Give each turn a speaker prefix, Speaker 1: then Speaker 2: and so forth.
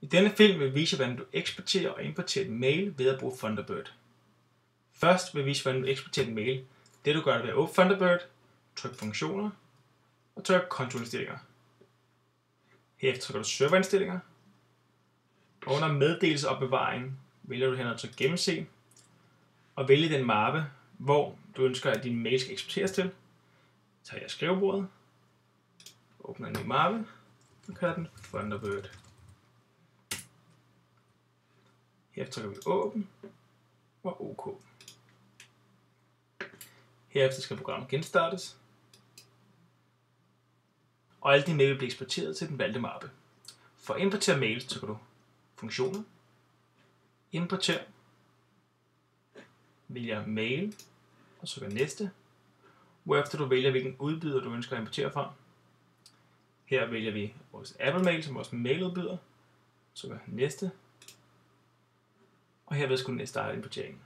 Speaker 1: I denne film vil vi vise, hvordan du eksporterer og importerer en mail ved at bruge Thunderbird. Først vil vi vise, hvordan du eksporterer en mail. Det du gør ved at åbne Thunderbird, tryk funktioner og tryk kontoindstillinger. Herefter trykker du serverindstillinger. Og under meddelelsesopbevaring vælger du her at trykke gennemse og vælge den mappe, hvor du ønsker, at din mail skal eksporteres til. Så tager jeg skrivebordet, åbner en ny mappe og kalder den Thunderbird. Herefter trykker vi åbn og OK. Herefter skal programmet genstartes, og alle dine mail vil blive eksporteret til den valgte mappe. For at importere mail, trykker du funktioner, importer, vælger mail og trykker næste, hvorefter du vælger, hvilken udbyder du ønsker at importere fra. Her vælger vi vores Apple Mail som vores mailudbyder, trykker næste, og herved skulle den starte importeringen.